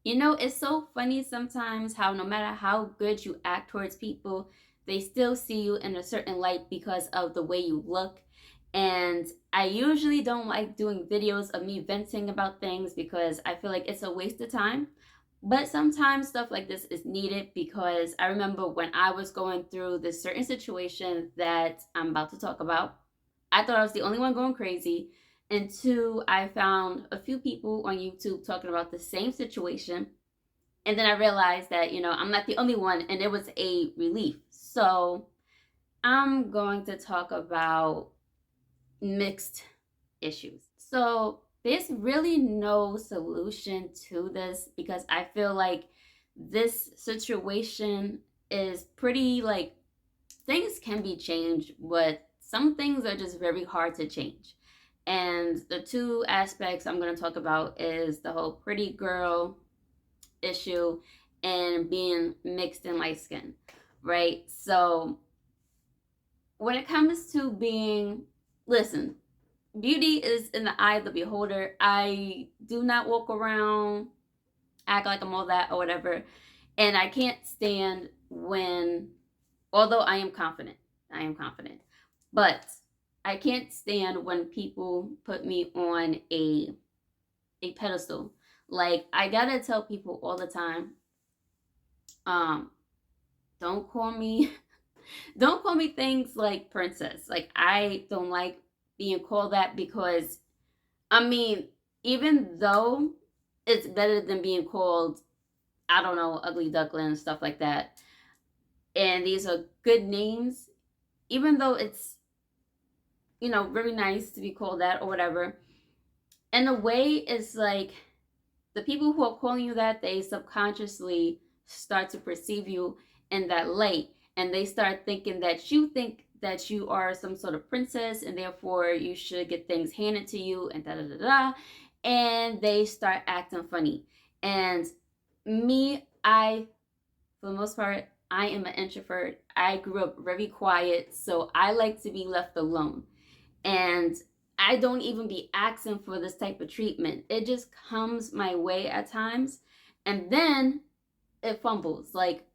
It's so funny sometimes how no matter how good you act towards people, they still see you in a certain light because of the way you look. And I usually don't like doing videos of me venting about things because I feel like it's a waste of time. But sometimes stuff like this is needed because I remember when I was going through this certain situation that I'm about to talk about, I thought I was the only one going crazy. And two, I found a few people on YouTube talking about the same situation. And then I realized that, I'm not the only one, and it was a relief. So I'm going to talk about mixed issues. So there's really no solution to this because I feel like this situation is pretty like things can be changed, but some things are just very hard to change. And the two aspects I'm going to talk about is the whole pretty girl issue and being mixed and light skin, right? So when it comes to being, listen, beauty is in the eye of the beholder. I do not walk around act like I'm all that or whatever. And I can't stand when, although I am confident, but I can't stand when people put me on a pedestal. Like I gotta tell people all the time, um, don't call me don't call me things like princess. Like I don't like being called that because I mean, even though it's better than being called, I don't know, ugly duckling and stuff like that. And these are good names, even though it's, very nice to be called that or whatever. In a way, it's like the people who are calling you that, they subconsciously start to perceive you in that light. And they start thinking that you think that you are some sort of princess and therefore you should get things handed to you and da da da da. And they start acting funny. And me, for the most part, I am an introvert. I grew up very quiet, so I like to be left alone. And I don't even be asking for this type of treatment. It just comes my way at times. And then it fumbles. Like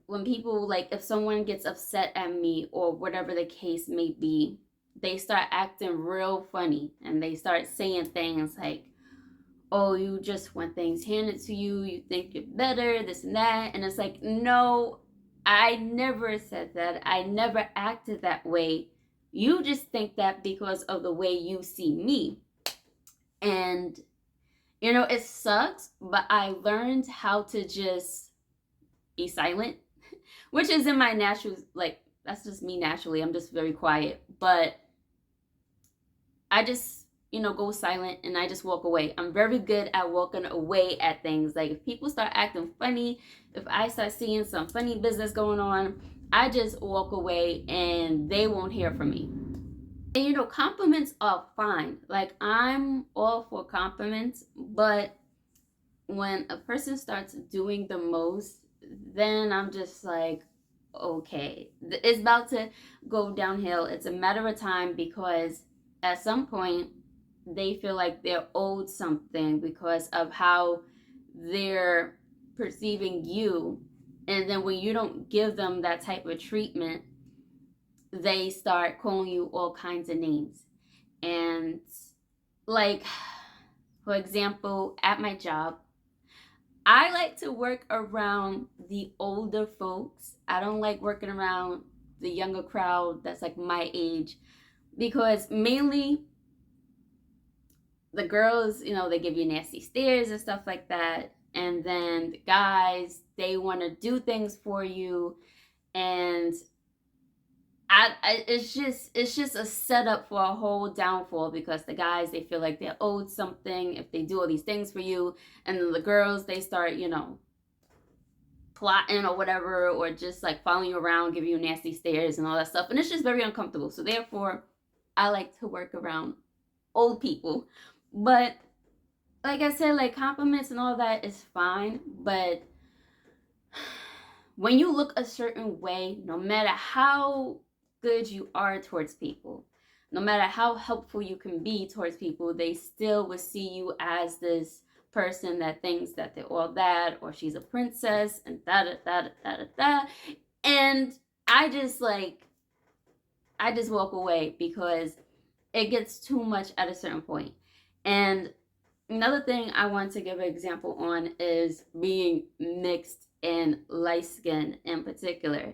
when people, like, if someone gets upset at me or whatever the case may be, they start acting real funny and they start saying things like, oh, you just want things handed to you, you think you're better, this and that. And it's like, no, I never said that. I never acted that way. You just think that because of the way you see me. And, it sucks, but I learned how to just be silent, which is in my natural, like, that's just me naturally. I'm just very quiet. But I just, go silent and I just walk away. I'm very good at walking away at things. Like if people start acting funny, if I start seeing some funny business going on, I just walk away and they won't hear from me. And compliments are fine. Like I'm all for compliments, but when a person starts doing the most, then I'm just like, okay, it's about to go downhill. It's a matter of time because at some point they feel like they're owed something because of how they're perceiving you. And then when you don't give them that type of treatment, they start calling you all kinds of names. And like, for example, at my job, I like to work around the older folks. I don't like working around the younger crowd that's like my age because mainly the girls, they give you nasty stares and stuff like that. And then the guys, they want to do things for you. And it's just a setup for a whole downfall because the guys, they feel like they're owed something if they do all these things for you. And then the girls, they start, plotting or whatever, or just like following you around, giving you nasty stares and all that stuff. And it's just very uncomfortable. So therefore, I like to work around old people. But like I said, like compliments and all that is fine. But when you look a certain way, no matter how good you are towards people, no matter how helpful you can be towards people, they still will see you as this person that thinks that they're all that, or she's a princess, and da da da da da da da. And I just like, I just walk away because it gets too much at a certain point. And another thing I want to give an example on is being mixed and light skin in particular.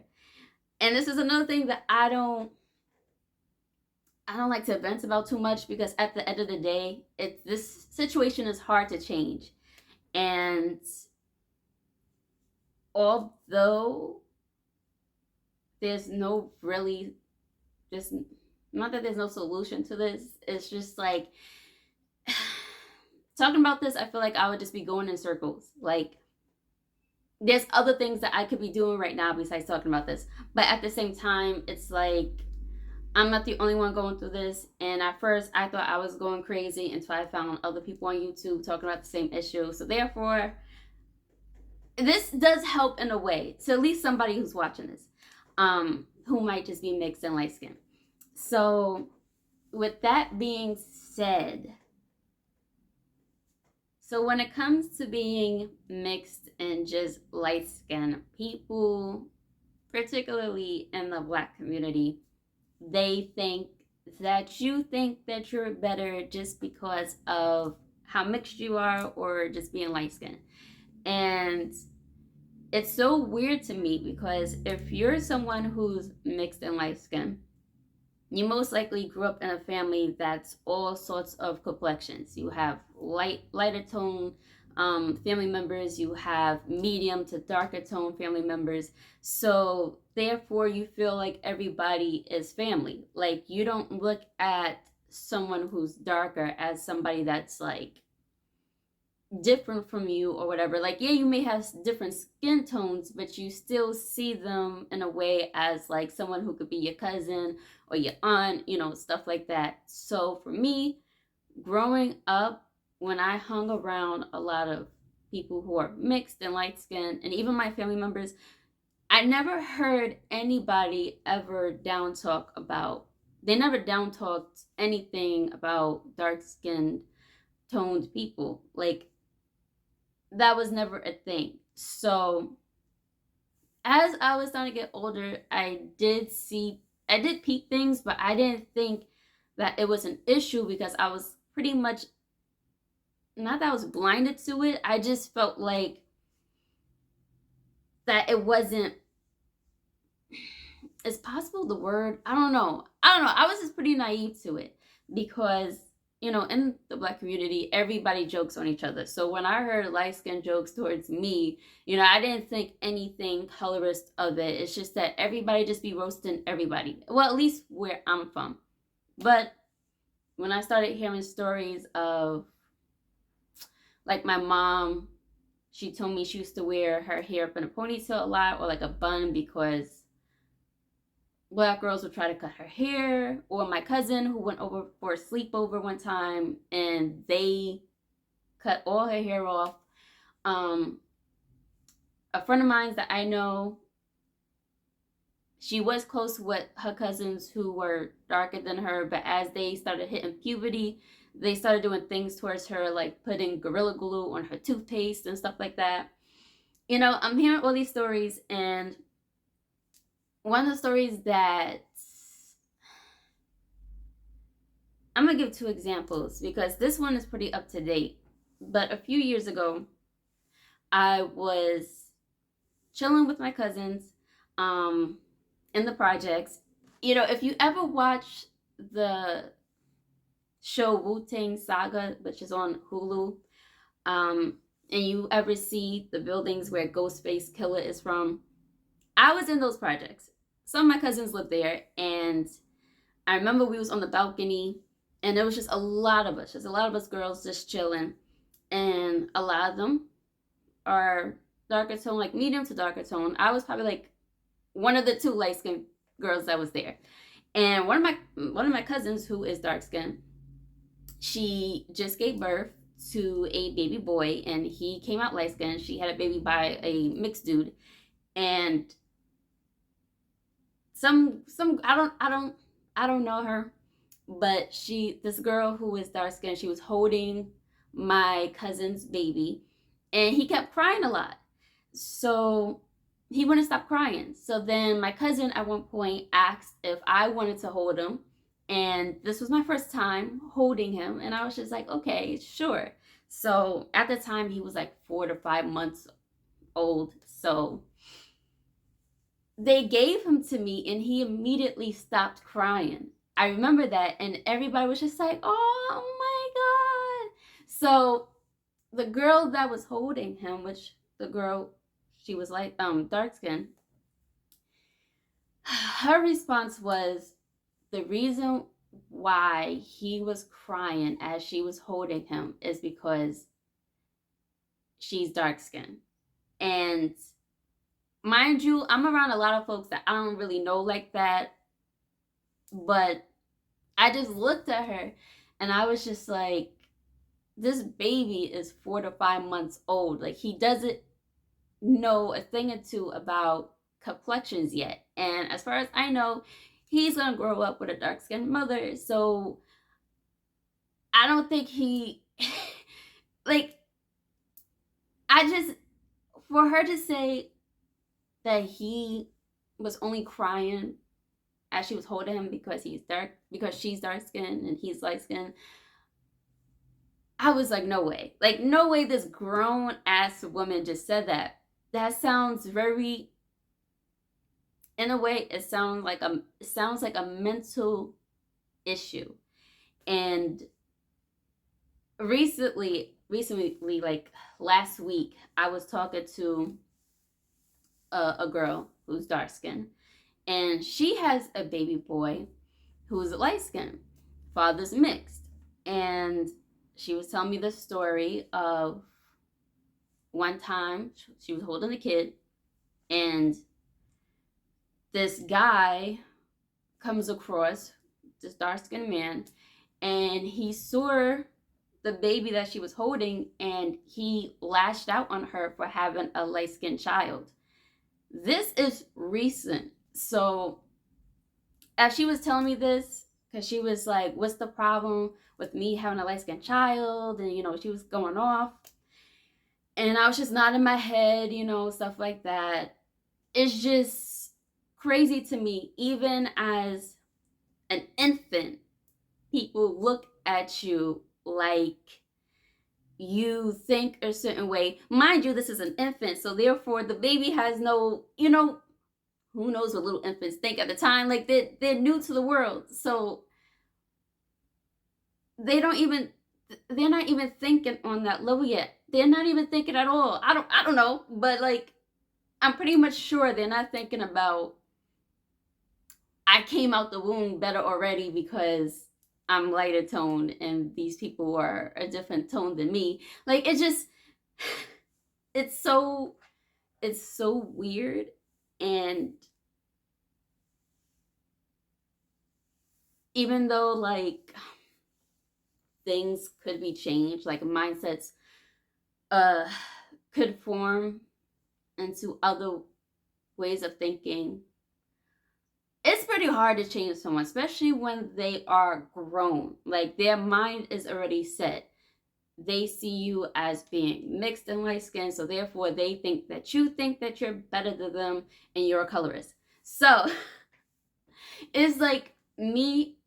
And this is another thing that I don't like to vent about too much, because at the end of the day, this situation is hard to change. And although there's no really, just not that there's no solution to this, it's just like talking about this, I feel like I would just be going in circles. Like, there's other things that I could be doing right now besides talking about this. But at the same time, it's like I'm not the only one going through this. And at first, I thought I was going crazy until I found other people on YouTube talking about the same issue. So therefore, this does help in a way to at least somebody who's watching this, who might just be mixed and light skinned. So with that being said, so when it comes to being mixed and just light skinned, people, particularly in the Black community, they think that you think that you're better just because of how mixed you are or just being light skinned. And it's so weird to me, because if you're someone who's mixed and light skinned, you most likely grew up in a family that's all sorts of complexions. You have lighter tone family members, you have medium to darker tone family members. So therefore, you feel like everybody is family. Like, you don't look at someone who's darker as somebody that's like different from you or whatever. Like, yeah, you may have different skin tones, but you still see them in a way as like someone who could be your cousin or your aunt, stuff like that. So for me, growing up, when I hung around a lot of people who are mixed and light skinned, and even my family members, I never heard anybody ever they never down talked anything about dark skinned toned people. Like, that was never a thing. So as I was starting to get older, I did peep things, but I didn't think that it was an issue, because I was pretty much, not that I was blinded to it, I just felt like that it wasn't, is possible the word? I don't know. I was just pretty naive to it, because in the Black community, everybody jokes on each other. So when I heard light skin jokes towards me, I didn't think anything colorist of it. It's just that everybody just be roasting everybody. Well, at least where I'm from. But when I started hearing stories of, like, my mom, she told me she used to wear her hair up in a ponytail a lot, or like a bun, because Black girls would try to cut her hair. Or my cousin, who went over for a sleepover one time and they cut all her hair off. A friend of mine that I know, she was close with her cousins who were darker than her, but as they started hitting puberty, they started doing things towards her, like putting Gorilla Glue on her toothpaste and stuff like that. I'm hearing all these stories, and one of the stories that I'm going to give two examples, because this one is pretty up to date. But a few years ago, I was chilling with my cousins in the projects. If you ever watch the show Wu-Tang Saga, which is on Hulu, and you ever see the buildings where Ghostface Killah is from, I was in those projects. Some of my cousins lived there, and I remember we was on the balcony, and there was just a lot of us girls just chilling, and a lot of them are darker tone, like medium to darker tone. I was probably like one of the two light skinned girls that was there, and one of my cousins, who is dark skinned, she just gave birth to a baby boy, and he came out light skinned. She had a baby by a mixed dude, and some I don't know her, but this girl who is dark skinned, she was holding my cousin's baby, and he kept crying a lot. So he wouldn't stop crying. So then my cousin at one point asked if I wanted to hold him. And this was my first time holding him. And I was just like, okay, sure. So at the time, he was like 4 to 5 months old. So they gave him to me, and he immediately stopped crying. I remember that. And everybody was just like, oh my God. So the girl that was holding him, which the girl, she was like dark skin, her response was, the reason why he was crying as she was holding him is because she's dark skinned. And mind you, I'm around a lot of folks that I don't really know like that, but I just looked at her and I was just like, this baby is 4 to 5 months old. Like, he doesn't know a thing or two about complexions yet. And as far as I know, he's gonna grow up with a dark skinned mother. So I don't think he like, I just, for her to say that he was only crying as she was holding him because she's dark skinned and he's light skinned, I was like, no way. Like, no way this grown ass woman just said that. That sounds very, in a way, it sounds like a mental issue. And recently, like last week, I was talking to a girl who's dark skinned, and she has a baby boy who's light skinned. Father's mixed. And she was telling me the story of one time she was holding a kid, and this guy comes across, this dark skinned man, and he saw the baby that she was holding, and he lashed out on her for having a light skinned child. This is recent. So as she was telling me this, because she was like, what's the problem with me having a light skinned child? And, she was going off. And I was just nodding my head, stuff like that. It's just crazy to me. Even as an infant, people look at you like you think a certain way. Mind you, this is an infant, so therefore the baby has no, who knows what little infants think at the time. Like, they're new to the world, so they're not even thinking on that level yet. They're not even thinking at all. I don't know, but like, I'm pretty much sure they're not thinking about, I came out the womb better already because I'm lighter toned and these people are a different tone than me. Like, it's so weird. And even though, like, things could be changed, like mindsets could form into other ways of thinking, it's pretty hard to change someone, especially when they are grown. Like, their mind is already set. They see you as being mixed and light skinned, so therefore they think that you think that you're better than them and you're a colorist. So it's like, me,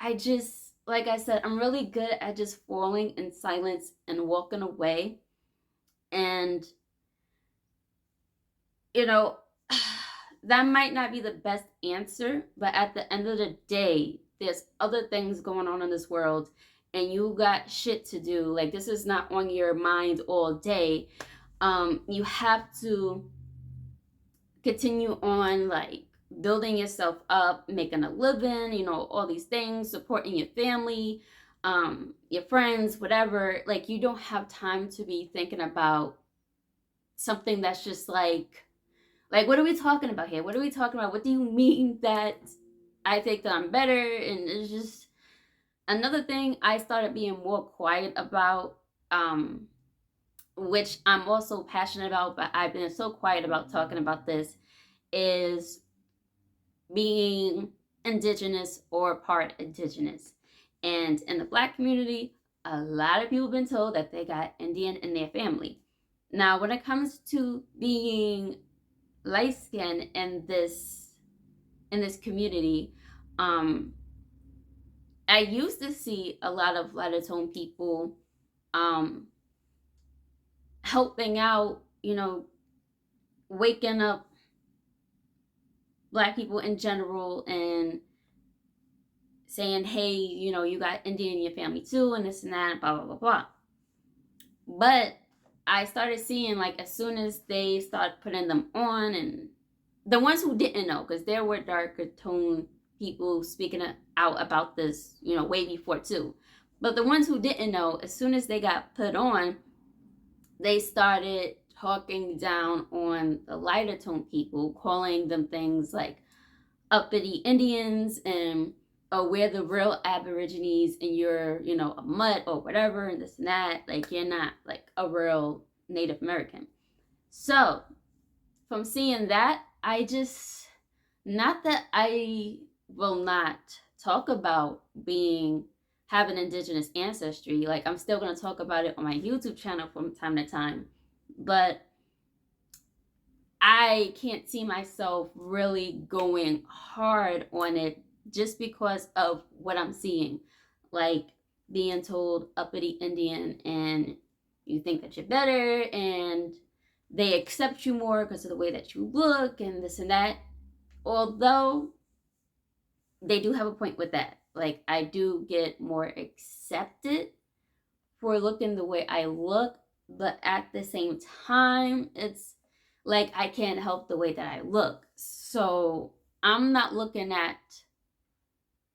like I said, I'm really good at just falling in silence and walking away. And, that might not be the best answer, but at the end of the day, there's other things going on in this world, and you got shit to do. Like, this is not on your mind all day. You have to continue on, like, building yourself up, making a living, all these things, supporting your family, your friends, whatever. Like, you don't have time to be thinking about something that's just like, what are we talking about here? What are we talking about? What do you mean that I think that I'm better? And it's just another thing I started being more quiet about, which I'm also passionate about, but I've been so quiet about talking about this, is being indigenous or part indigenous. And in the Black community, a lot of people been told that they got Indian in their family. Now, when it comes to being light skinned in this community, um, I used to see a lot of lighter tone people um, helping out, waking up black people in general and saying, hey, you got Indian in your family too, and this and that, blah, blah, blah, blah. But I started seeing, like, as soon as they started putting them on, and the ones who didn't know, because there were darker tone people speaking out about this, way before too. But the ones who didn't know, as soon as they got put on, they started talking down on the lighter tone people, calling them things like uppity Indians and we're the real Aborigines and you're, a mutt or whatever and this and that. Like, you're not like a real Native American. So from seeing that, I just, not that I will not talk about having indigenous ancestry. Like, I'm still going to talk about it on my YouTube channel from time to time, but I can't see myself really going hard on it just because of what I'm seeing. Like, being told uppity Indian and you think that you're better and they accept you more because of the way that you look and this and that. Although they do have a point with that. Like, I do get more accepted for looking the way I look, but at the same time, it's like I can't help the way that I look. So I'm not looking at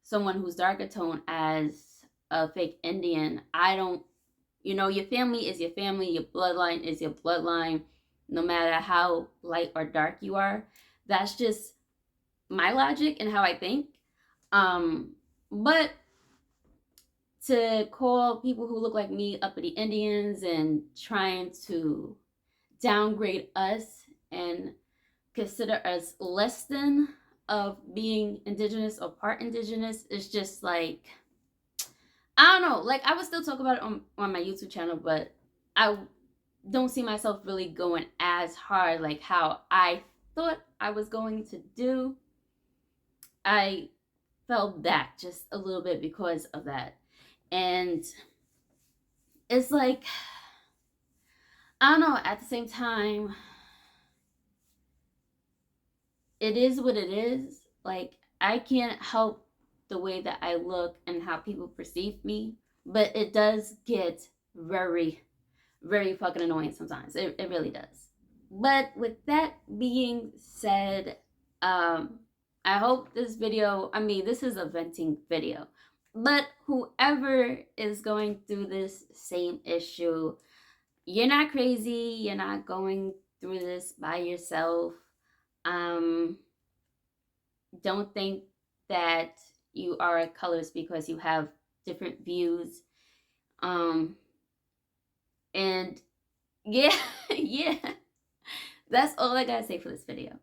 someone who's darker tone as a fake Indian. I don't, your family is your family, your bloodline is your bloodline, no matter how light or dark you are. That's just my logic and how I think. But to call people who look like me uppity Indians and trying to downgrade us and consider us less than of being indigenous or part indigenous is just like, I don't know. Like, I would still talk about it on my YouTube channel, but I don't see myself really going as hard like how I thought I was going to do. I fell back just a little bit because of that. And it's like, I don't know, at the same time, it is what it is. Like, I can't help the way that I look and how people perceive me, but it does get very, very fucking annoying sometimes. It really does. But with that being said, I hope this video, this is a venting video, but whoever is going through this same issue, you're not crazy. You're not going through this by yourself. Don't think that you are colors because you have different views. And yeah, yeah, that's all I gotta say for this video.